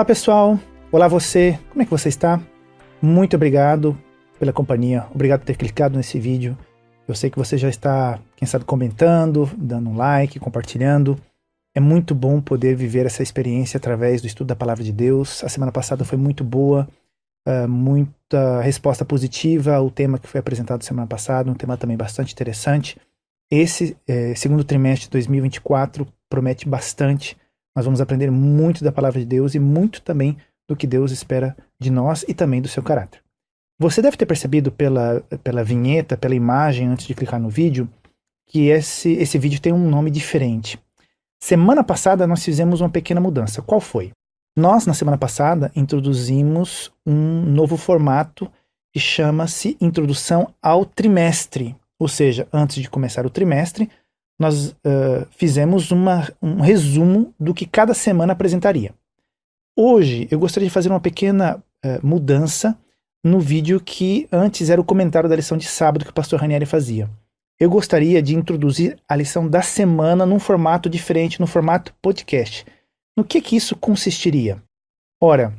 Olá pessoal, olá você, como é que você está? Muito obrigado pela companhia, obrigado por ter clicado nesse vídeo. Eu sei que você já está, quem sabe, comentando, dando um like, compartilhando. É muito bom poder viver essa experiência através do estudo da Palavra de Deus. A semana passada foi muito boa, muita resposta positiva ao tema que foi apresentado semana passada, um tema também bastante interessante. Esse segundo trimestre de 2024 promete bastante. Nós vamos aprender muito da Palavra de Deus e muito também do que Deus espera de nós e também do seu caráter. Você deve ter percebido pela vinheta, pela imagem, antes de clicar no vídeo, que esse vídeo tem um nome diferente. Semana passada nós fizemos uma pequena mudança. Qual foi? Nós, na semana passada, introduzimos um novo formato que chama-se Introdução ao Trimestre. Ou seja, antes de começar o trimestre, nós fizemos um resumo do que cada semana apresentaria. Hoje eu gostaria de fazer uma pequena mudança no vídeo que antes era o comentário da lição de sábado que o pastor Ranieri fazia. Eu gostaria de introduzir a lição da semana num formato diferente, no formato podcast. No que isso consistiria? Ora,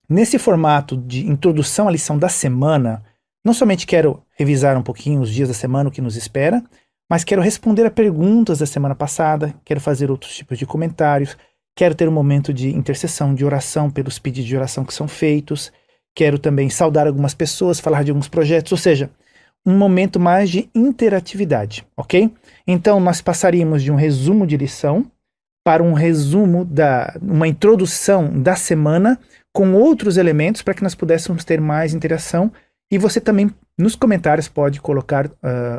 nesse formato de introdução à lição da semana, não somente quero revisar um pouquinho os dias da semana, o que nos espera, mas quero responder a perguntas da semana passada, quero fazer outros tipos de comentários, quero ter um momento de intercessão, de oração pelos pedidos de oração que são feitos, quero também saudar algumas pessoas, falar de alguns projetos, ou seja, um momento mais de interatividade, ok? Então nós passaríamos de um resumo de lição para um resumo, uma introdução da semana com outros elementos para que nós pudéssemos ter mais interação. E você também, nos comentários, pode colocar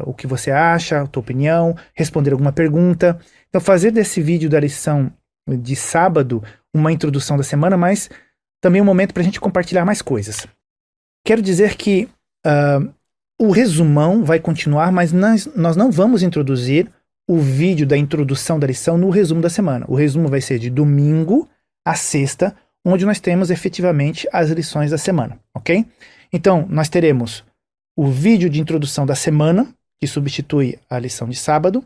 o que você acha, a tua opinião, responder alguma pergunta. Então, fazer desse vídeo da lição de sábado uma introdução da semana, mas também um momento para a gente compartilhar mais coisas. Quero dizer que o resumão vai continuar, mas nós não vamos introduzir o vídeo da introdução da lição no resumo da semana. O resumo vai ser de domingo a sexta, onde nós temos efetivamente as lições da semana, ok? Então, nós teremos o vídeo de introdução da semana, que substitui a lição de sábado,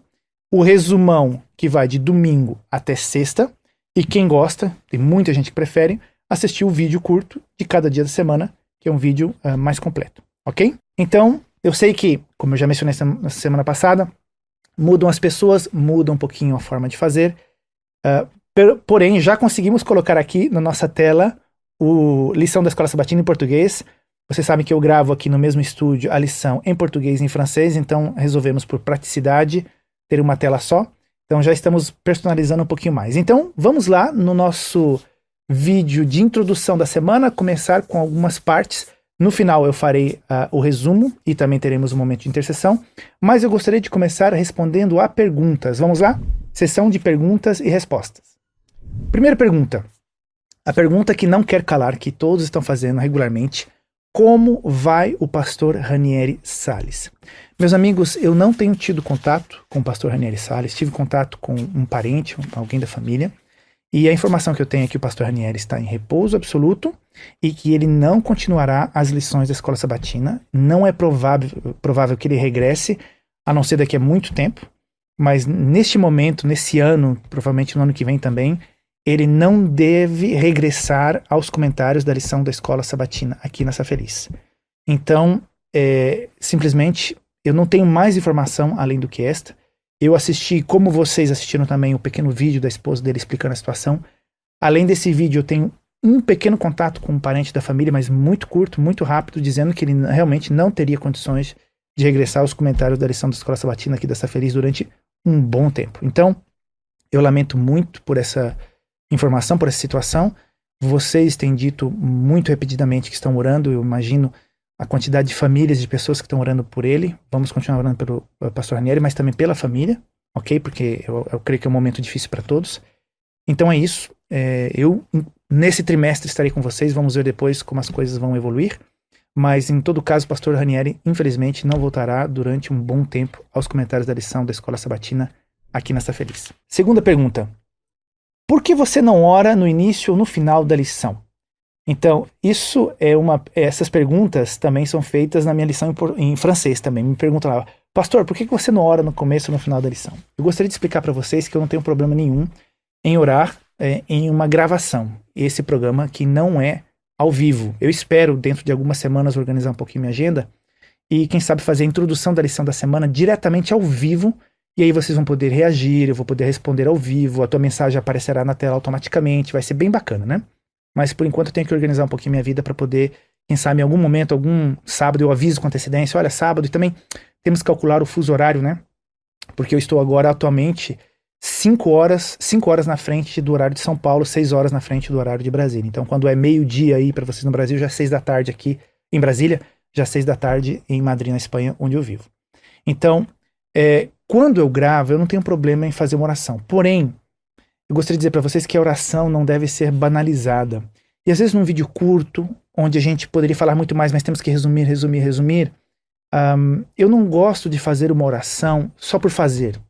o resumão, que vai de domingo até sexta, e quem gosta, tem muita gente que prefere, assistir o vídeo curto de cada dia da semana, que é um vídeo mais completo, ok? Então, eu sei que, como eu já mencionei na semana passada, mudam as pessoas, muda um pouquinho a forma de fazer, porém, já conseguimos colocar aqui na nossa tela a lição da Escola Sabatina em português. Vocês sabem que eu gravo aqui no mesmo estúdio a lição em português e em francês, então resolvemos por praticidade ter uma tela só. Então já estamos personalizando um pouquinho mais. Então vamos lá no nosso vídeo de introdução da semana, começar com algumas partes. No final eu farei o resumo e também teremos um momento de intercessão, mas eu gostaria de começar respondendo a perguntas. Vamos lá? Sessão de perguntas e respostas. Primeira pergunta. A pergunta que não quer calar, que todos estão fazendo regularmente: como vai o pastor Ranieri Salles? Meus amigos, eu não tenho tido contato com o pastor Ranieri Salles, tive contato com um parente, alguém da família, e a informação que eu tenho é que o pastor Ranieri está em repouso absoluto e que ele não continuará as lições da Escola Sabatina. Não é provável que ele regresse, a não ser daqui a muito tempo, mas neste momento, nesse ano, provavelmente no ano que vem também, ele não deve regressar aos comentários da lição da Escola Sabatina aqui na Safeliz. Então, simplesmente, eu não tenho mais informação além do que esta. Eu assisti, como vocês assistiram também, o pequeno vídeo da esposa dele explicando a situação. Além desse vídeo, eu tenho um pequeno contato com um parente da família, mas muito curto, muito rápido, dizendo que ele realmente não teria condições de regressar aos comentários da lição da Escola Sabatina aqui da Safeliz durante um bom tempo. Então, eu lamento muito por essa informação, por essa situação. Vocês têm dito muito repetidamente que estão orando. Eu imagino a quantidade de famílias, de pessoas que estão orando por ele. Vamos continuar orando pelo pastor Ranieri, mas também pela família, ok? Porque eu creio que é um momento difícil para todos. Então é isso. Eu, nesse trimestre, estarei com vocês. Vamos ver depois como as coisas vão evoluir. Mas, em todo caso, o pastor Ranieri, infelizmente, não voltará durante um bom tempo aos comentários da lição da Escola Sabatina aqui na Safeliz. Segunda pergunta. Por que você não ora no início ou no final da lição? Então, essas perguntas também são feitas na minha lição em francês também. Me perguntam lá, pastor, por que você não ora no começo ou no final da lição? Eu gostaria de explicar para vocês que eu não tenho problema nenhum em orar em uma gravação. Esse programa aqui não é ao vivo. Eu espero, dentro de algumas semanas, organizar um pouquinho minha agenda e, quem sabe, fazer a introdução da lição da semana diretamente ao vivo. E aí vocês vão poder reagir, eu vou poder responder ao vivo, a tua mensagem aparecerá na tela automaticamente, vai ser bem bacana, né? Mas por enquanto eu tenho que organizar um pouquinho minha vida para poder, quem sabe, em algum momento, algum sábado, eu aviso com antecedência, olha, sábado, e também temos que calcular o fuso horário, né? Porque eu estou agora atualmente 5 horas na frente do horário de São Paulo, 6 horas na frente do horário de Brasília. Então, quando é meio-dia aí para vocês no Brasil, já é 6 da tarde aqui em Brasília, já é 6 da tarde em Madrid, na Espanha, onde eu vivo. Então, quando eu gravo, eu não tenho problema em fazer uma oração. Porém, eu gostaria de dizer para vocês que a oração não deve ser banalizada. E às vezes num vídeo curto, onde a gente poderia falar muito mais, mas temos que resumir, eu não gosto de fazer uma oração só por fazer.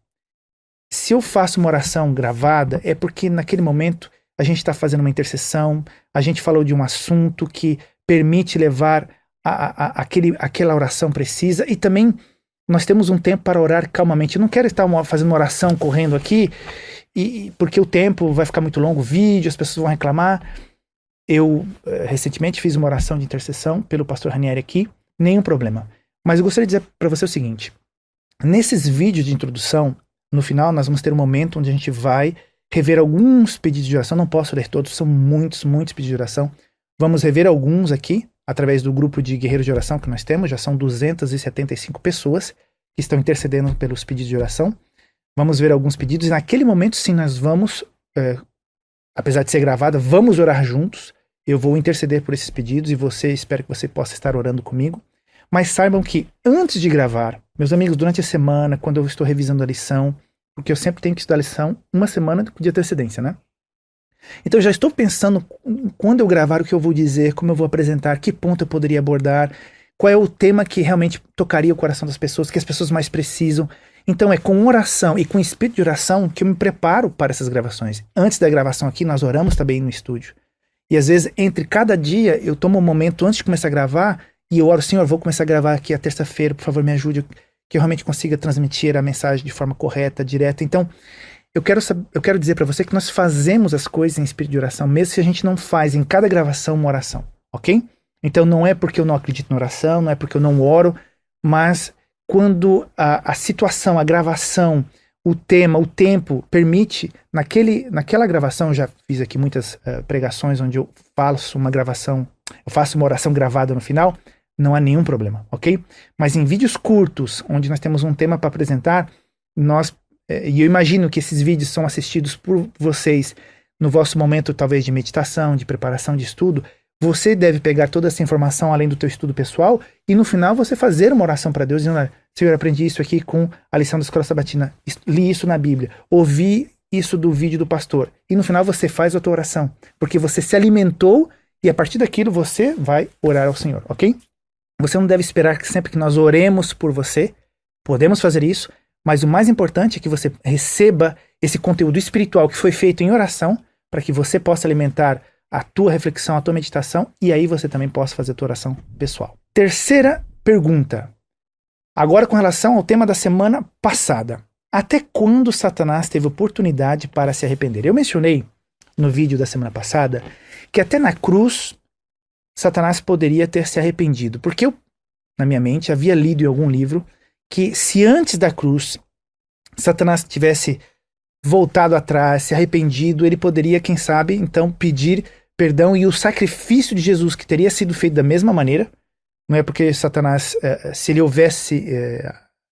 Se eu faço uma oração gravada, é porque naquele momento a gente está fazendo uma intercessão, a gente falou de um assunto que permite levar aquela oração precisa, e também nós temos um tempo para orar calmamente. Eu não quero estar fazendo uma oração correndo aqui, porque o tempo vai ficar muito longo, o vídeo, as pessoas vão reclamar. Eu recentemente fiz uma oração de intercessão pelo pastor Ranieri aqui, nenhum problema. Mas eu gostaria de dizer para você o seguinte, nesses vídeos de introdução, no final nós vamos ter um momento onde a gente vai rever alguns pedidos de oração, não posso ler todos, são muitos pedidos de oração. Vamos rever alguns aqui, através do grupo de guerreiros de oração que nós temos, já são 275 pessoas que estão intercedendo pelos pedidos de oração. Vamos ver alguns pedidos e naquele momento sim nós vamos, apesar de ser gravada, vamos orar juntos. Eu vou interceder por esses pedidos e espero que você possa estar orando comigo. Mas saibam que antes de gravar, meus amigos, durante a semana, quando eu estou revisando a lição, porque eu sempre tenho que estudar a lição uma semana de antecedência, né? Então eu já estou pensando quando eu gravar o que eu vou dizer, como eu vou apresentar, que ponto eu poderia abordar, qual é o tema que realmente tocaria o coração das pessoas, que as pessoas mais precisam. Então é com oração e com espírito de oração que eu me preparo para essas gravações. Antes da gravação aqui, nós oramos também no estúdio. E às vezes, entre cada dia, eu tomo um momento antes de começar a gravar e eu oro, Senhor, vou começar a gravar aqui a terça-feira, por favor, me ajude, que eu realmente consiga transmitir a mensagem de forma correta, direta. Então, eu quero dizer para você que nós fazemos as coisas em espírito de oração, mesmo se a gente não faz em cada gravação uma oração, ok? Então não é porque eu não acredito na oração, não é porque eu não oro, mas quando a situação, a gravação, o tema, o tempo permite, naquela gravação, já fiz aqui muitas pregações onde eu faço uma oração gravada no final, não há nenhum problema, ok? Mas em vídeos curtos, onde nós temos um tema para apresentar, e eu imagino que esses vídeos são assistidos por vocês no vosso momento talvez de meditação, de preparação de estudo, você deve pegar toda essa informação além do teu estudo pessoal e no final você fazer uma oração para Deus dizendo, Senhor, eu aprendi isso aqui com a lição da Escola Sabatina, li isso na Bíblia, ouvi isso do vídeo do pastor. E no final você faz a tua oração, porque você se alimentou e a partir daquilo você vai orar ao Senhor, ok? Você não deve esperar que sempre que nós oremos por você, podemos fazer isso, mas o mais importante é que você receba esse conteúdo espiritual que foi feito em oração, para que você possa alimentar a tua reflexão, a tua meditação, e aí você também possa fazer a tua oração pessoal. Terceira pergunta. Agora com relação ao tema da semana passada. Até quando Satanás teve oportunidade para se arrepender? Eu mencionei no vídeo da semana passada que até na cruz Satanás poderia ter se arrependido, porque eu, na minha mente, havia lido em algum livro que se antes da cruz Satanás tivesse voltado atrás, se arrependido, ele poderia, quem sabe, então pedir perdão e o sacrifício de Jesus, que teria sido feito da mesma maneira, não é porque Satanás, se ele houvesse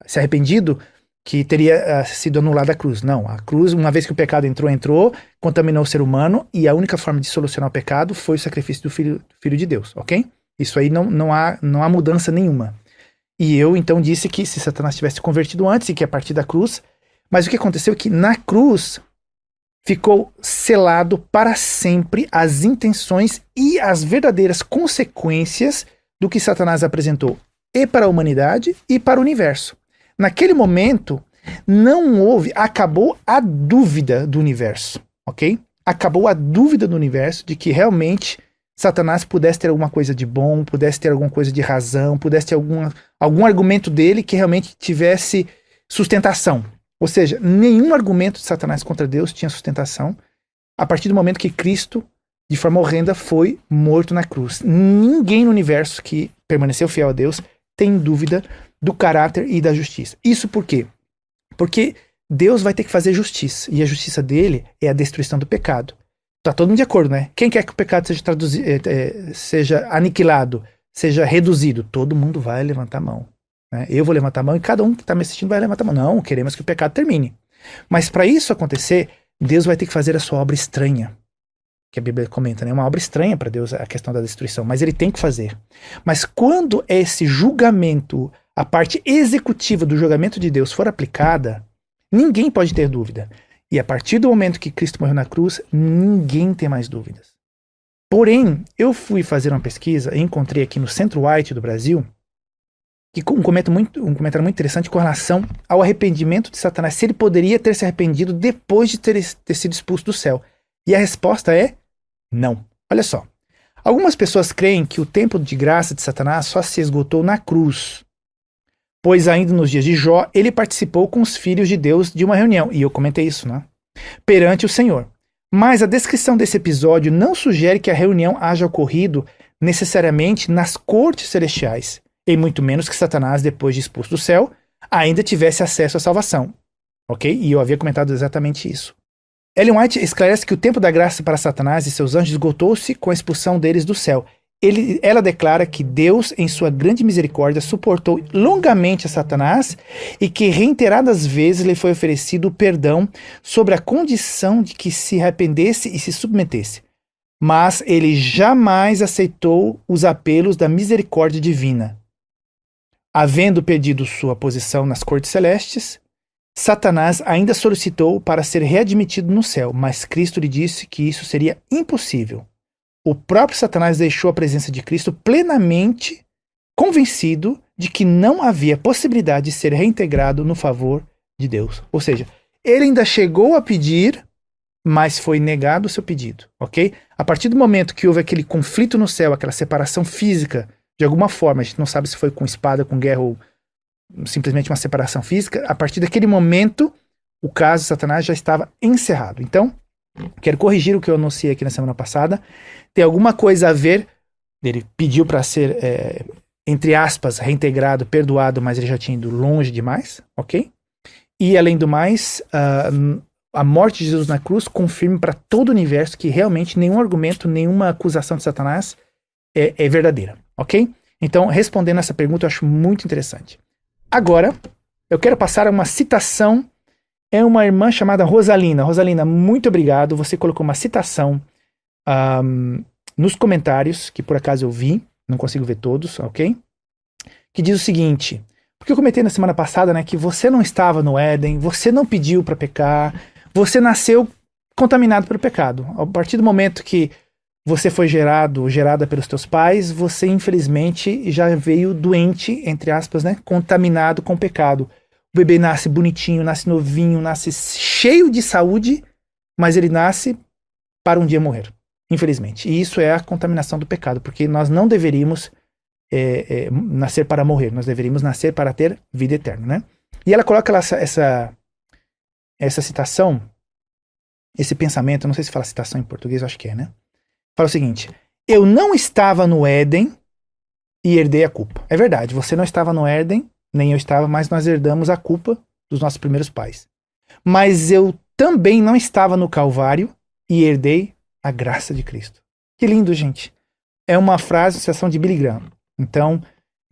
se arrependido, que teria sido anulada a cruz. Não, a cruz, uma vez que o pecado entrou, contaminou o ser humano e a única forma de solucionar o pecado foi o sacrifício do Filho de Deus, ok? Isso aí não há mudança nenhuma. E eu então disse que se Satanás tivesse convertido antes e que a partir da cruz, mas o que aconteceu é que na cruz ficou selado para sempre as intenções e as verdadeiras consequências do que Satanás apresentou e para a humanidade e para o universo. Naquele momento, acabou a dúvida do universo, ok? Acabou a dúvida do universo de que realmente Satanás pudesse ter alguma coisa de bom, pudesse ter alguma coisa de razão, pudesse ter algum argumento dele que realmente tivesse sustentação. Ou seja, nenhum argumento de Satanás contra Deus tinha sustentação. a partir do momento que Cristo, de forma horrenda, foi morto na cruz. Ninguém no universo que permaneceu fiel a Deus tem dúvida do caráter e da justiça. Isso por quê? Porque Deus vai ter que fazer justiça, e a justiça dele é a destruição do pecado. Tá todo mundo de acordo, né? Quem quer que o pecado seja aniquilado, seja reduzido? Todo mundo vai levantar a mão. Né? Eu vou levantar a mão e cada um que está me assistindo vai levantar a mão. Não, queremos que o pecado termine. Mas para isso acontecer, Deus vai ter que fazer a sua obra estranha. Que a Bíblia comenta, né? Uma obra estranha para Deus, a questão da destruição. Mas ele tem que fazer. Mas quando esse julgamento, a parte executiva do julgamento de Deus for aplicada, ninguém pode ter dúvida. E a partir do momento que Cristo morreu na cruz, ninguém tem mais dúvidas. Porém, eu fui fazer uma pesquisa e encontrei aqui no Centro White do Brasil um comentário muito interessante com relação ao arrependimento de Satanás. Se ele poderia ter se arrependido depois de ter sido expulso do céu. E a resposta é não. Olha só. Algumas pessoas creem que o tempo de graça de Satanás só se esgotou na cruz. Pois ainda nos dias de Jó, ele participou com os filhos de Deus de uma reunião, e eu comentei isso, né? Perante o Senhor. Mas a descrição desse episódio não sugere que a reunião haja ocorrido necessariamente nas cortes celestiais, e muito menos que Satanás, depois de expulso do céu, ainda tivesse acesso à salvação. Ok? E eu havia comentado exatamente isso. Ellen White esclarece que o tempo da graça para Satanás e seus anjos esgotou-se com a expulsão deles do céu. Ela declara que Deus, em sua grande misericórdia, suportou longamente a Satanás e que reiteradas vezes lhe foi oferecido o perdão sobre a condição de que se arrependesse e se submetesse. Mas ele jamais aceitou os apelos da misericórdia divina. Havendo perdido sua posição nas cortes celestes, Satanás ainda solicitou para ser readmitido no céu, mas Cristo lhe disse que isso seria impossível. O próprio Satanás deixou a presença de Cristo plenamente convencido de que não havia possibilidade de ser reintegrado no favor de Deus. Ou seja, ele ainda chegou a pedir, mas foi negado o seu pedido, ok? A partir do momento que houve aquele conflito no céu, aquela separação física, de alguma forma, a gente não sabe se foi com espada, com guerra ou simplesmente uma separação física, a partir daquele momento, o caso de Satanás já estava encerrado. Então, quero corrigir o que eu anunciei aqui na semana passada. Tem alguma coisa a ver, ele pediu para ser, entre aspas, reintegrado, perdoado, mas ele já tinha ido longe demais, ok? E além do mais, a morte de Jesus na cruz confirma para todo o universo que realmente nenhum argumento, nenhuma acusação de Satanás é verdadeira, ok? Então, respondendo essa pergunta, eu acho muito interessante. Agora, eu quero passar uma citação. É uma irmã chamada Rosalina. Rosalina, muito obrigado. Você colocou uma citação nos comentários, que por acaso eu vi, não consigo ver todos, ok? Que diz o seguinte, porque eu comentei na semana passada, né, que você não estava no Éden, você não pediu para pecar, você contaminado pelo pecado. A partir do momento que você foi gerada pelos teus pais, você infelizmente já veio doente, entre aspas, né, contaminado com o pecado. O bebê nasce bonitinho, nasce novinho, nasce cheio de saúde, mas ele nasce para um dia morrer, infelizmente. E isso é a contaminação do pecado, porque nós não deveríamos nascer para morrer, nós deveríamos nascer para ter vida eterna, né? E ela coloca essa citação, esse pensamento, não sei se fala citação em português, acho que é, né? Fala o seguinte, eu não estava no Éden e herdei a culpa. É verdade, você não estava no Éden, nem eu estava, mas nós herdamos a culpa dos nossos primeiros pais. Mas eu também não estava no Calvário e herdei a graça de Cristo. Que lindo, gente. É uma frase, citação de Billy Graham. Então,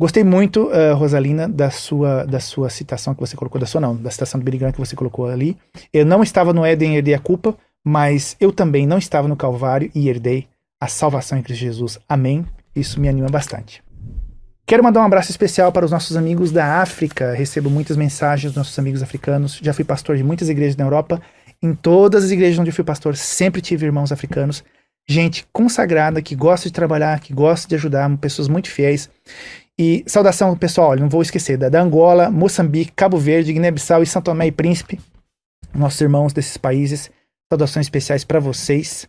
gostei muito, Rosalina, da sua citação que você colocou, da citação de Billy Graham que você colocou ali. Eu não estava no Éden e herdei a culpa, mas eu também não estava no Calvário e herdei a salvação em Cristo Jesus. Amém? Isso me anima bastante. Quero mandar um abraço especial para os nossos amigos da África. Recebo muitas mensagens dos nossos amigos africanos. Já fui pastor de muitas igrejas na Europa. Em todas as igrejas onde eu fui pastor, sempre tive irmãos africanos. Gente consagrada, que gosta de trabalhar, que gosta de ajudar, pessoas muito fiéis. E saudação, pessoal, olha, não vou esquecer, da Angola, Moçambique, Cabo Verde, Guiné-Bissau e São Tomé e Príncipe. Nossos irmãos desses países. Saudações especiais para vocês.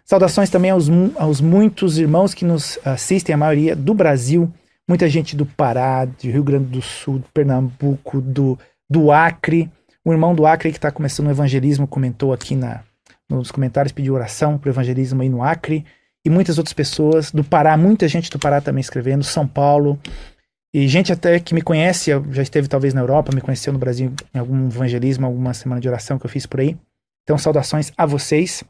Saudações também aos muitos irmãos que nos assistem, a maioria do Brasil. Muita gente do Pará, do Rio Grande do Sul, do Pernambuco, do Acre. O irmão do Acre que está começando o evangelismo comentou aqui nos comentários, pediu oração para o evangelismo aí no Acre, e muitas outras pessoas do Pará, muita gente do Pará também escrevendo, São Paulo, e gente até que me conhece, já esteve talvez na Europa, me conheceu no Brasil em algum evangelismo, alguma semana de oração que eu fiz por aí. Então, saudações a vocês.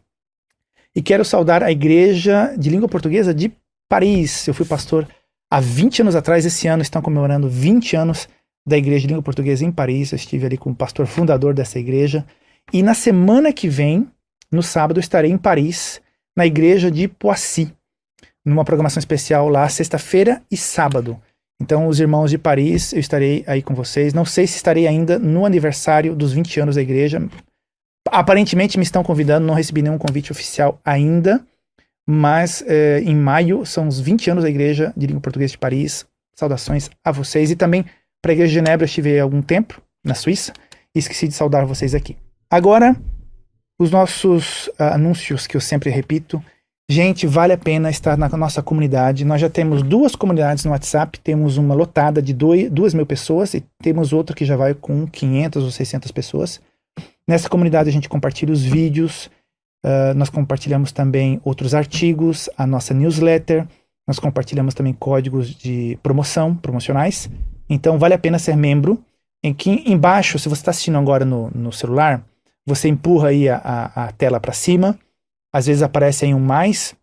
E quero saudar a Igreja de Língua Portuguesa de Paris. Eu fui pastor há 20 anos atrás, esse ano estão comemorando 20 anos da Igreja de Língua Portuguesa em Paris. Eu estive ali como pastor fundador dessa igreja. E na semana que vem, no sábado, eu estarei em Paris, na Igreja de Poissy, numa programação especial lá, sexta-feira e sábado. Então, os irmãos de Paris, eu estarei aí com vocês. Não sei se estarei ainda no aniversário dos 20 anos da igreja. Aparentemente me estão convidando, não recebi nenhum convite oficial ainda, mas em maio são os 20 anos da Igreja de Língua Portuguesa de Paris. Saudações a vocês. E também para a Igreja de Genebra eu estive há algum tempo, na Suíça, e esqueci de saudar vocês aqui. Agora, os nossos anúncios que eu sempre repito. Gente, vale a pena estar na nossa comunidade. Nós já temos 2 comunidades no WhatsApp, temos uma lotada de 2.000 pessoas e temos outra que já vai com 500 ou 600 pessoas. Nessa comunidade a gente compartilha os vídeos, nós compartilhamos também outros artigos, a nossa newsletter, nós compartilhamos também códigos de promocionais. Então vale a pena ser membro. Aqui embaixo, se você está assistindo agora no celular, você empurra aí a tela para cima. Às vezes aparece aí um mais,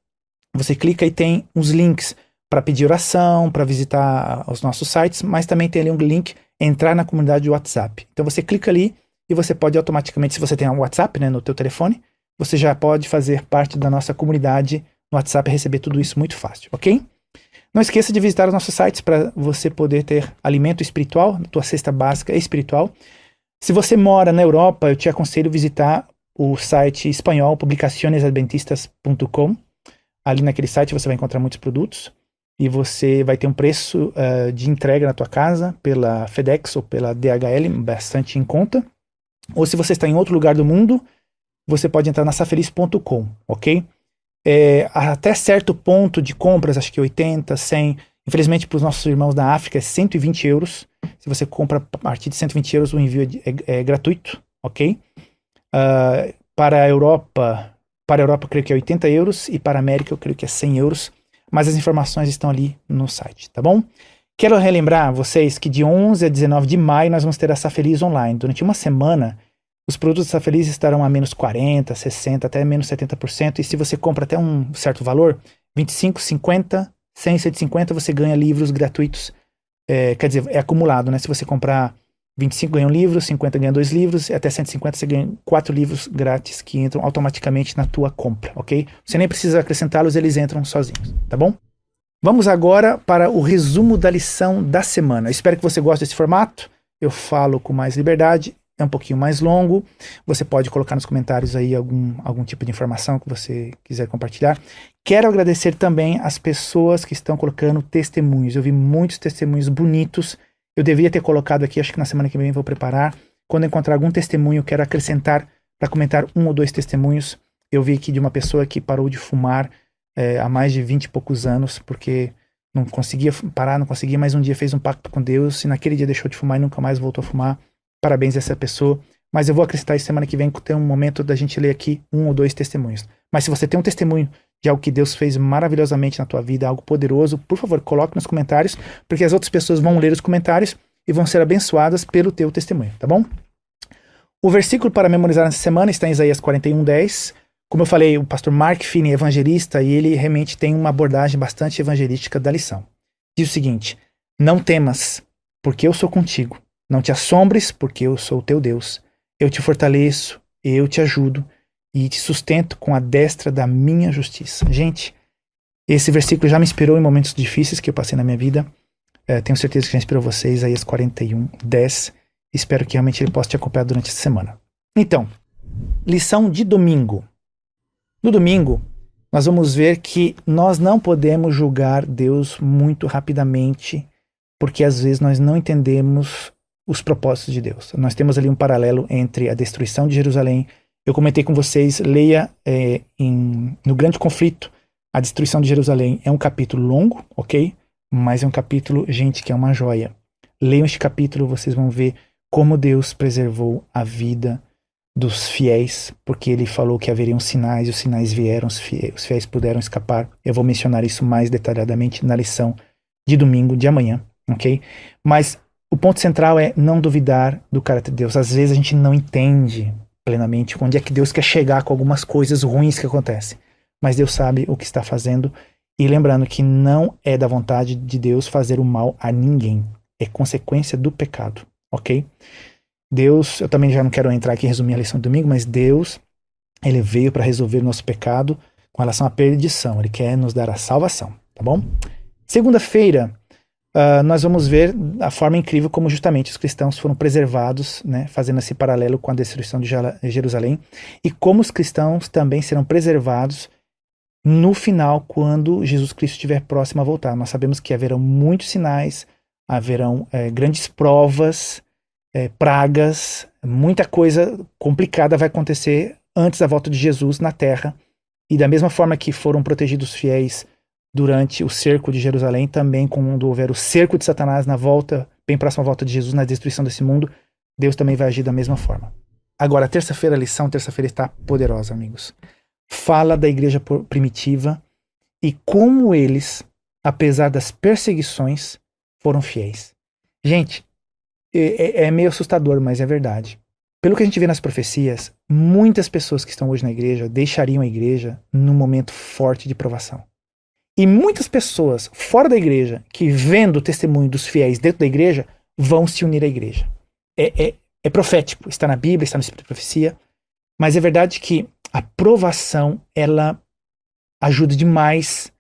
você clica e tem uns links para pedir oração, para visitar os nossos sites, mas também tem ali um link, entrar na comunidade do WhatsApp. Então você clica ali e você pode automaticamente, se você tem um WhatsApp, né, no teu telefone, você já pode fazer parte da nossa comunidade no WhatsApp e receber tudo isso muito fácil, ok? Não esqueça de visitar os nossos sites para você poder ter alimento espiritual, tua cesta básica espiritual. Se você mora na Europa, eu te aconselho a visitar o site espanhol publicacionesadventistas.com. Ali naquele site você vai encontrar muitos produtos e você vai ter um preço de entrega na tua casa pela FedEx ou pela DHL bastante em conta. Ou se você está em outro lugar do mundo, você pode entrar na safeliz.com, ok? Até certo ponto de compras, acho que 80, 100. Infelizmente para os nossos irmãos da África é 120 euros. Se você compra a partir de 120 euros, o envio é gratuito, ok? Para a Europa, eu creio que é 80 euros e para a América eu creio que é 100 euros, mas as informações estão ali no site, tá bom? Quero relembrar vocês que de 11 a 19 de maio nós vamos ter a Safeliz online. Durante uma semana, os produtos da Safeliz estarão a menos 40, 60, até menos 70%, e se você compra até um certo valor, 25, 50, 100, 150, você ganha livros gratuitos, quer dizer, é acumulado, né? Se você comprar 25 ganha um livro, 50 ganha 2 livros, e até 150 você ganha 4 livros grátis que entram automaticamente na tua compra, ok? Você nem precisa acrescentá-los, eles entram sozinhos, tá bom? Vamos agora para o resumo da lição da semana. Eu espero que você goste desse formato, eu falo com mais liberdade, é um pouquinho mais longo, você pode colocar nos comentários aí algum tipo de informação que você quiser compartilhar. Quero agradecer também as pessoas que estão colocando testemunhos, eu vi muitos testemunhos bonitos. Eu devia ter colocado aqui, acho que na semana que vem vou preparar. Quando encontrar algum testemunho, eu quero acrescentar para comentar 1 ou 2 testemunhos. Eu vi aqui de uma pessoa que parou de fumar há mais de 20 e poucos anos, porque não conseguia parar, não conseguia, mas um dia fez um pacto com Deus, e naquele dia deixou de fumar e nunca mais voltou a fumar. Parabéns a essa pessoa. Mas eu vou acrescentar isso semana que vem, ter um momento da gente ler aqui 1 ou 2 testemunhos. Mas se você tem um testemunho de algo que Deus fez maravilhosamente na tua vida, algo poderoso, por favor, coloque nos comentários, porque as outras pessoas vão ler os comentários e vão ser abençoadas pelo teu testemunho, tá bom? O versículo para memorizar nessa semana está em Isaías 41:10. Como eu falei, o pastor Mark Finney é evangelista e ele realmente tem uma abordagem bastante evangelística da lição. Diz o seguinte: não temas, porque eu sou contigo. Não te assombres, porque eu sou o teu Deus. Eu te fortaleço, eu te ajudo e te sustento com a destra da minha justiça. Gente, esse versículo já me inspirou em momentos difíceis que eu passei na minha vida. Tenho certeza que já inspirou vocês, Isaías 41:10. Espero que realmente ele possa te acompanhar durante essa semana. Então, lição de domingo. No domingo, nós vamos ver que nós não podemos julgar Deus muito rapidamente, porque às vezes nós não entendemos os propósitos de Deus. Nós temos ali um paralelo entre a destruição de Jerusalém. Eu comentei com vocês, leia no Grande Conflito, a destruição de Jerusalém. É um capítulo longo, ok? Mas é um capítulo, gente, que é uma joia. Leiam este capítulo, vocês vão ver como Deus preservou a vida dos fiéis, porque ele falou que haveriam sinais, e os sinais vieram, os fiéis puderam escapar. Eu vou mencionar isso mais detalhadamente na lição de domingo, de amanhã, ok? Mas o ponto central é não duvidar do caráter de Deus. Às vezes a gente não entende plenamente onde é que Deus quer chegar com algumas coisas ruins que acontecem. Mas Deus sabe o que está fazendo. E lembrando que não é da vontade de Deus fazer o mal a ninguém. É consequência do pecado, ok? Deus, eu também já não quero entrar aqui e resumir a lição do domingo, mas Deus, ele veio para resolver o nosso pecado com relação à perdição. Ele quer nos dar a salvação, tá bom? Segunda-feira, nós vamos ver a forma incrível como justamente os cristãos foram preservados, né, fazendo esse paralelo com a destruição de Jerusalém, e como os cristãos também serão preservados no final, quando Jesus Cristo estiver próximo a voltar. Nós sabemos que haverão muitos sinais, haverão grandes provas, pragas, muita coisa complicada vai acontecer antes da volta de Jesus na terra, e da mesma forma que foram protegidos os fiéis durante o cerco de Jerusalém, também quando houver o cerco de Satanás na volta, bem próxima à volta de Jesus, na destruição desse mundo, Deus também vai agir da mesma forma. Agora, terça-feira, a lição, terça-feira está poderosa, amigos. Fala da igreja primitiva e como eles, apesar das perseguições, foram fiéis. Gente, é meio assustador, mas é verdade. Pelo que a gente vê nas profecias, muitas pessoas que estão hoje na igreja deixariam a igreja num momento forte de provação. E muitas pessoas fora da igreja, que vendo o testemunho dos fiéis dentro da igreja, vão se unir à igreja. É profético, está na Bíblia, está no Espírito de Profecia, mas é verdade que a provação, ela ajuda demais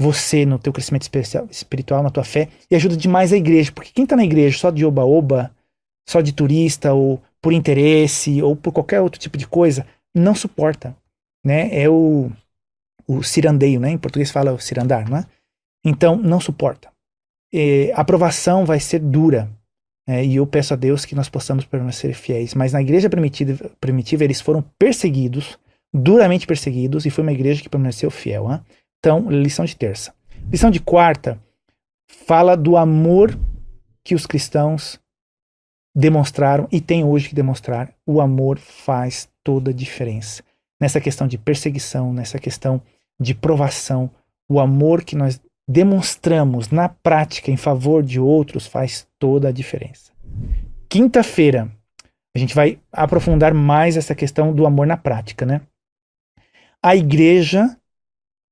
você no teu crescimento espiritual, na tua fé, e ajuda demais a igreja, porque quem está na igreja só de oba-oba, só de turista, ou por interesse, ou por qualquer outro tipo de coisa, não suporta, né? É o cirandeio, né? Em português fala o cirandar, não é? Então, não suporta. A aprovação vai ser dura, e eu peço a Deus que nós possamos permanecer fiéis. Mas na igreja primitiva eles foram perseguidos, duramente perseguidos, e foi uma igreja que permaneceu fiel. Hein? Então, lição de terça. Lição de quarta fala do amor que os cristãos demonstraram e têm hoje que demonstrar. O amor faz toda a diferença. Nessa questão de perseguição, nessa questão de provação, o amor que nós demonstramos na prática em favor de outros faz toda a diferença. Quinta-feira, a gente vai aprofundar mais essa questão do amor na prática, né? A igreja,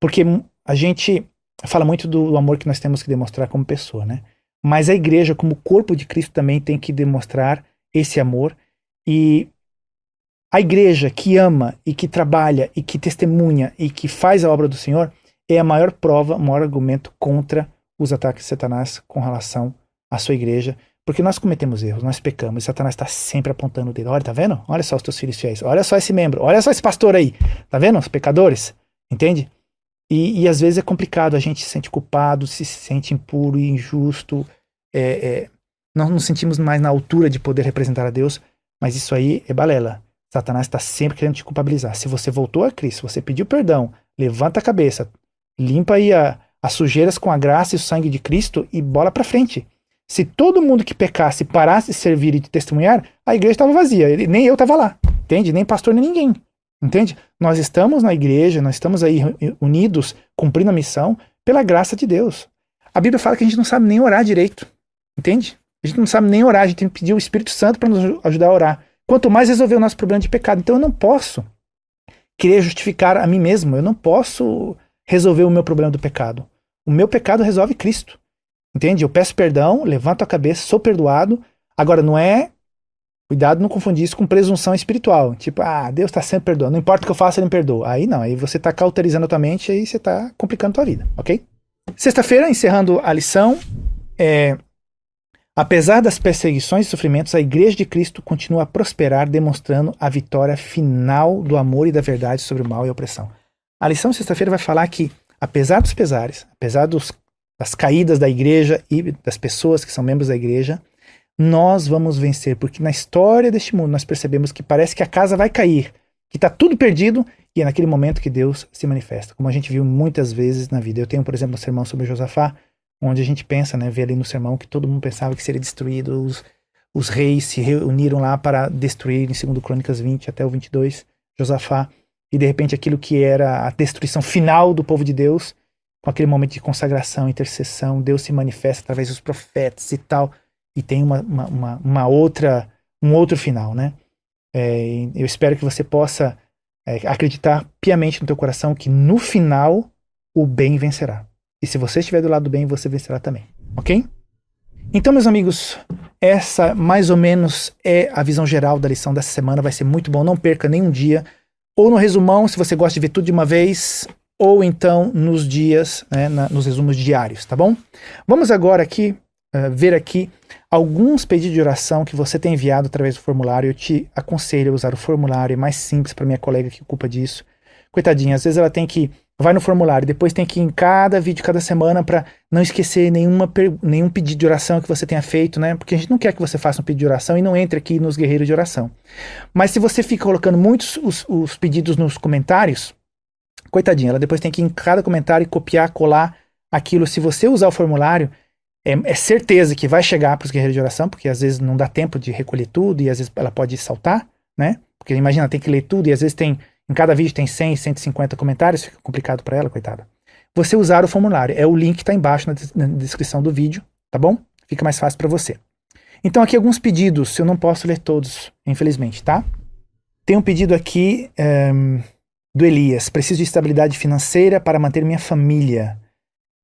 porque a gente fala muito do amor que nós temos que demonstrar como pessoa, né? Mas a igreja, como corpo de Cristo, também tem que demonstrar esse amor. E a igreja que ama e que trabalha e que testemunha e que faz a obra do Senhor é a maior prova, o maior argumento contra os ataques de Satanás com relação à sua igreja. Porque nós cometemos erros, nós pecamos, e Satanás está sempre apontando o dedo. Olha, tá vendo? Olha só os teus filhos fiéis, olha só esse membro, olha só esse pastor aí, tá vendo? Os pecadores, entende? E às vezes é complicado, a gente se sente culpado, se sente impuro e injusto, nós nos sentimos mais na altura de poder representar a Deus, mas isso aí é balela. Satanás está sempre querendo te culpabilizar. Se você voltou a Cristo, você pediu perdão, levanta a cabeça, limpa aí as sujeiras com a graça e o sangue de Cristo e bola pra frente. Se todo mundo que pecasse parasse de servir e de testemunhar, a igreja estava vazia. Nem eu estava lá, entende? Nem pastor, nem ninguém, entende? Nós estamos na igreja, nós estamos aí unidos, cumprindo a missão, pela graça de Deus. A Bíblia fala que a gente não sabe nem orar direito, entende? A gente não sabe nem orar, a gente tem que pedir o Espírito Santo para nos ajudar a orar. Quanto mais resolver o nosso problema de pecado. Então eu não posso querer justificar a mim mesmo, eu não posso resolver o meu problema do pecado. O meu pecado resolve Cristo. Entende? Eu peço perdão, levanto a cabeça, sou perdoado. Agora, não é... Cuidado, não confundir isso com presunção espiritual. Tipo, Deus está sempre perdoando. Não importa o que eu faça, ele me perdoa. Aí não, aí você está cauterizando a tua mente e aí você está complicando a tua vida, ok? Sexta-feira, encerrando a lição, apesar das perseguições e sofrimentos, a Igreja de Cristo continua a prosperar, demonstrando a vitória final do amor e da verdade sobre o mal e a opressão. A lição de sexta-feira vai falar que, apesar dos pesares, apesar das caídas da igreja e das pessoas que são membros da igreja, nós vamos vencer, porque na história deste mundo nós percebemos que parece que a casa vai cair, que está tudo perdido, e é naquele momento que Deus se manifesta, como a gente viu muitas vezes na vida. Eu tenho, por exemplo, um sermão sobre Josafá, onde a gente pensa, né, vê ali no sermão que todo mundo pensava que seria destruído, os reis se reuniram lá para destruir em 2 Crônicas 20 até o 22, Josafá, e de repente aquilo que era a destruição final do povo de Deus, com aquele momento de consagração, intercessão, Deus se manifesta através dos profetas e tal, e tem um outro final, né? Eu espero que você possa acreditar piamente no teu coração que no final o bem vencerá. E se você estiver do lado do bem, você vencerá também, ok? Então, meus amigos, essa mais ou menos é a visão geral da lição dessa semana. Vai ser muito bom, não perca nenhum dia. Ou no resumão, se você gosta de ver tudo de uma vez, ou então nos dias, né, nos resumos diários, tá bom? Vamos agora aqui ver aqui alguns pedidos de oração que você tem enviado através do formulário. Eu te aconselho a usar o formulário, é mais simples para minha colega que ocupa disso. Coitadinha, às vezes ela tem que vai no formulário, depois tem que ir em cada vídeo, cada semana, para não esquecer nenhum pedido de oração que você tenha feito, né? Porque a gente não quer que você faça um pedido de oração e não entre aqui nos guerreiros de oração. Mas se você fica colocando muitos os pedidos nos comentários, coitadinha, ela depois tem que ir em cada comentário e copiar, colar aquilo. Se você usar o formulário, é certeza que vai chegar para os guerreiros de oração, porque às vezes não dá tempo de recolher tudo e às vezes ela pode saltar, né? Porque imagina, tem que ler tudo e às vezes em cada vídeo tem 100, 150 comentários, fica complicado para ela, coitada. Você usar o formulário, o link está embaixo na descrição do vídeo, tá bom? Fica mais fácil para você. Então aqui alguns pedidos, eu não posso ler todos, infelizmente, tá? Tem um pedido aqui do Elias: preciso de estabilidade financeira para manter minha família.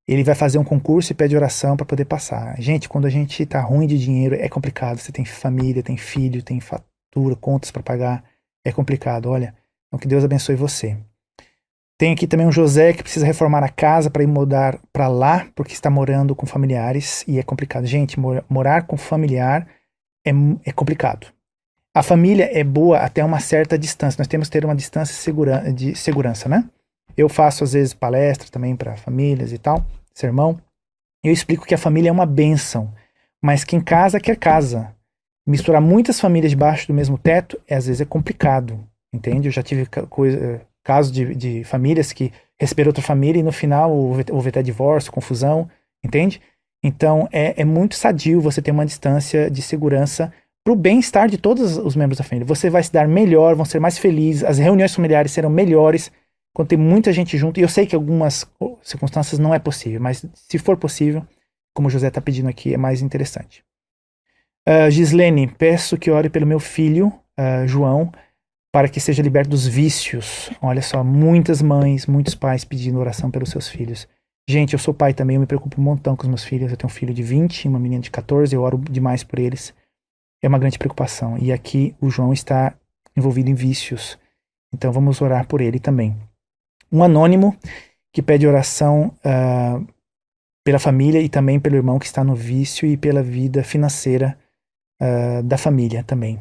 Ele vai fazer um concurso e pede oração para poder passar. Gente, quando a gente tá ruim de dinheiro, é complicado. Você tem família, tem filho, tem fatura, contas para pagar, é complicado, olha. Então que Deus abençoe você. Tem aqui também um José que precisa reformar a casa para ir mudar para lá, porque está morando com familiares e é complicado. Gente, morar com familiar é complicado. A família é boa até uma certa distância. Nós temos que ter uma distância de segurança, né? Eu faço às vezes palestra também para famílias e tal, sermão. Eu explico que a família é uma bênção, mas quem casa quer casa. Misturar muitas famílias debaixo do mesmo teto às vezes é complicado. Entende? Eu já tive casos de famílias que receberam outra família e no final houve até divórcio, confusão, entende? Então é muito sadio você ter uma distância de segurança para o bem-estar de todos os membros da família. Você vai se dar melhor, vão ser mais felizes, as reuniões familiares serão melhores quando tem muita gente junto. E eu sei que em algumas circunstâncias não é possível, mas se for possível, como o José está pedindo aqui, é mais interessante. Gislene, peço que ore pelo meu filho, João, para que seja liberto dos vícios. Olha só, muitas mães, muitos pais pedindo oração pelos seus filhos. Gente, eu sou pai também, eu me preocupo um montão com os meus filhos. Eu tenho um filho de 20 e uma menina de 14, eu oro demais por eles. É uma grande preocupação. E aqui o João está envolvido em vícios. Então vamos orar por ele também. Um anônimo que pede oração pela família e também pelo irmão que está no vício e pela vida financeira da família também.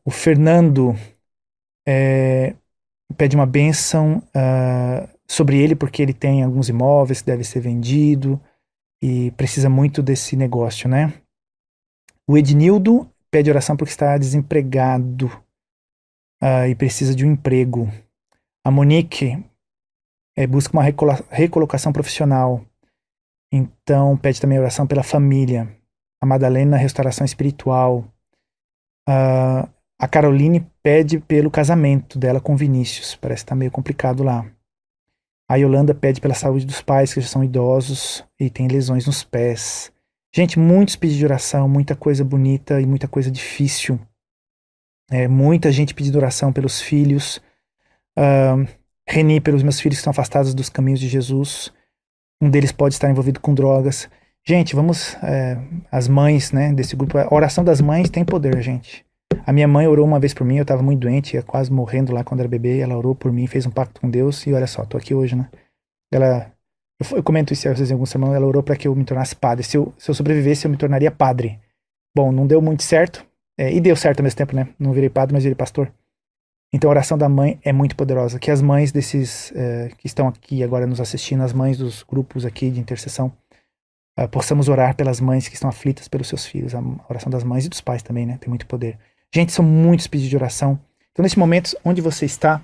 O Fernando pede uma bênção sobre ele porque ele tem alguns imóveis que deve ser vendido e precisa muito desse negócio, né? O Ednildo pede oração porque está desempregado e precisa de um emprego. A Monique busca uma recolocação profissional, então pede também oração pela família. A Madalena, restauração espiritual. A Caroline pede pelo casamento dela com Vinícius. Parece que está meio complicado lá. A Yolanda pede pela saúde dos pais que já são idosos e têm lesões nos pés. Gente, muitos pedidos de oração, muita coisa bonita e muita coisa difícil. Muita gente pedindo oração pelos filhos. Reni, pelos meus filhos que estão afastados dos caminhos de Jesus. Um deles pode estar envolvido com drogas. Gente, vamos... as mães, né, desse grupo... A oração das mães tem poder, gente. A minha mãe orou uma vez por mim, eu estava muito doente, ia quase morrendo lá quando era bebê. Ela orou por mim, fez um pacto com Deus e olha só, tô aqui hoje, né? Eu comento isso às vezes em alguns sermões, ela orou para que eu me tornasse padre. Se eu sobrevivesse, eu me tornaria padre. Bom, não deu muito certo, e deu certo ao mesmo tempo, né? Não virei padre, mas virei pastor. Então a oração da mãe é muito poderosa. Que as mães desses que estão aqui agora nos assistindo, as mães dos grupos aqui de intercessão, possamos orar pelas mães que estão aflitas pelos seus filhos. A oração das mães e dos pais também, né? Tem muito poder. Gente, são muitos pedidos de oração. Então, nesse momento, onde você está,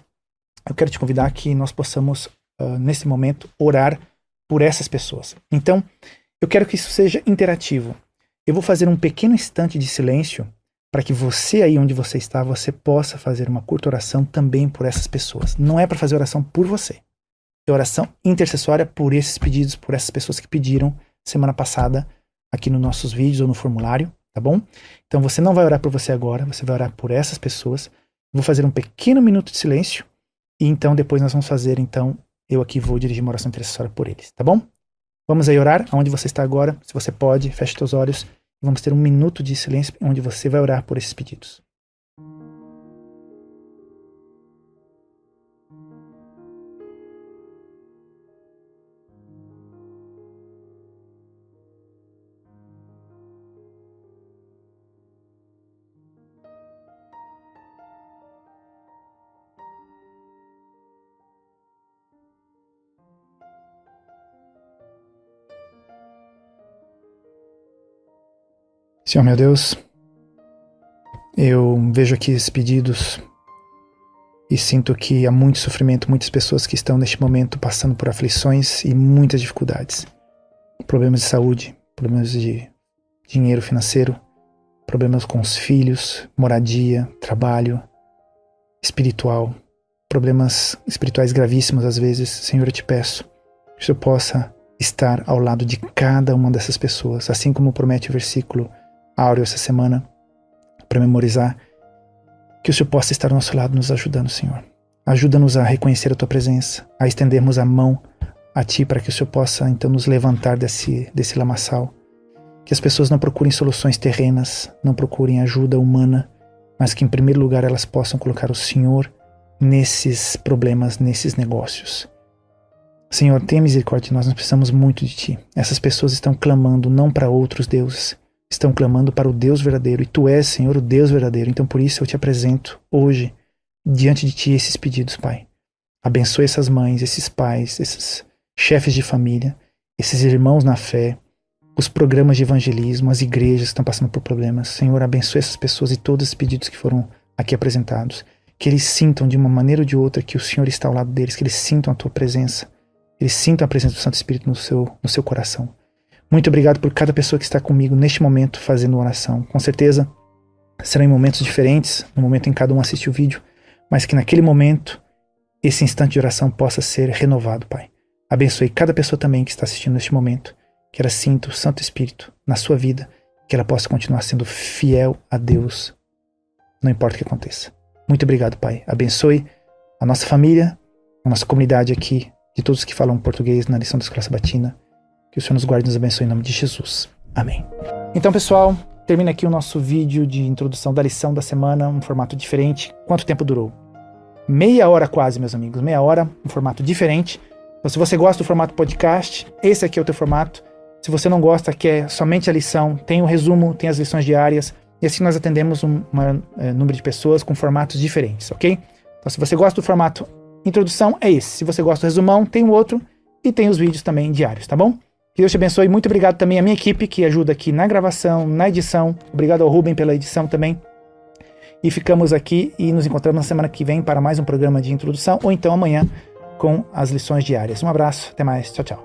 eu quero te convidar que nós possamos, nesse momento, orar por essas pessoas. Então, eu quero que isso seja interativo. Eu vou fazer um pequeno instante de silêncio para que você aí onde você está, você possa fazer uma curta oração também por essas pessoas. Não é para fazer oração por você. É oração intercessória por esses pedidos, por essas pessoas que pediram semana passada aqui nos nossos vídeos ou no formulário, tá bom? Então você não vai orar por você agora, você vai orar por essas pessoas. Vou fazer um pequeno minuto de silêncio e então depois nós vamos fazer, então, eu aqui vou dirigir uma oração intercessória por eles, tá bom? Vamos aí orar, aonde você está agora, se você pode, feche seus olhos. Vamos ter um minuto de silêncio onde você vai orar por esses pedidos. Senhor meu Deus, eu vejo aqui esses pedidos e sinto que há muito sofrimento, muitas pessoas que estão neste momento passando por aflições e muitas dificuldades. Problemas de saúde, problemas de dinheiro financeiro, problemas com os filhos, moradia, trabalho, espiritual, problemas espirituais gravíssimos às vezes. Senhor, eu te peço que o Senhor possa estar ao lado de cada uma dessas pessoas, assim como promete o versículo áureo essa semana, para memorizar, que o Senhor possa estar ao nosso lado nos ajudando, Senhor. Ajuda-nos a reconhecer a Tua presença, a estendermos a mão a Ti, para que o Senhor possa então nos levantar desse lamaçal. Que as pessoas não procurem soluções terrenas, não procurem ajuda humana, mas que em primeiro lugar elas possam colocar o Senhor nesses problemas, nesses negócios. Senhor, tenha misericórdia de nós precisamos muito de Ti. Essas pessoas estão clamando não para outros deuses, estão clamando para o Deus verdadeiro, e Tu és, Senhor, o Deus verdadeiro. Então por isso eu te apresento hoje, diante de Ti, esses pedidos, Pai. Abençoe essas mães, esses pais, esses chefes de família, esses irmãos na fé, os programas de evangelismo, as igrejas que estão passando por problemas. Senhor, abençoe essas pessoas e todos os pedidos que foram aqui apresentados. Que eles sintam de uma maneira ou de outra que o Senhor está ao lado deles, que eles sintam a Tua presença, que eles sintam a presença do Santo Espírito no seu coração. Muito obrigado por cada pessoa que está comigo neste momento fazendo oração. Com certeza serão em momentos diferentes, no momento em que cada um assiste o vídeo, mas que naquele momento, esse instante de oração possa ser renovado, Pai. Abençoe cada pessoa também que está assistindo neste momento, que ela sinta o Santo Espírito na sua vida, que ela possa continuar sendo fiel a Deus, não importa o que aconteça. Muito obrigado, Pai. Abençoe a nossa família, a nossa comunidade aqui, de todos que falam português na lição da Escola Sabatina. Que o Senhor nos guarde e nos abençoe em nome de Jesus. Amém. Então, pessoal, termina aqui o nosso vídeo de introdução da lição da semana, um formato diferente. Quanto tempo durou? Meia hora quase, meus amigos. Meia hora, um formato diferente. Então, se você gosta do formato podcast, esse aqui é o teu formato. Se você não gosta, quer somente a lição, tem o resumo, tem as lições diárias. E assim nós atendemos um maior número de pessoas com formatos diferentes, ok? Então, se você gosta do formato introdução, é esse. Se você gosta do resumão, tem o outro. E tem os vídeos também diários, tá bom? Que Deus te abençoe. Muito obrigado também à minha equipe que ajuda aqui na gravação, na edição. Obrigado ao Ruben pela edição também. E ficamos aqui e nos encontramos na semana que vem para mais um programa de introdução ou então amanhã com as lições diárias. Um abraço, até mais. Tchau, tchau.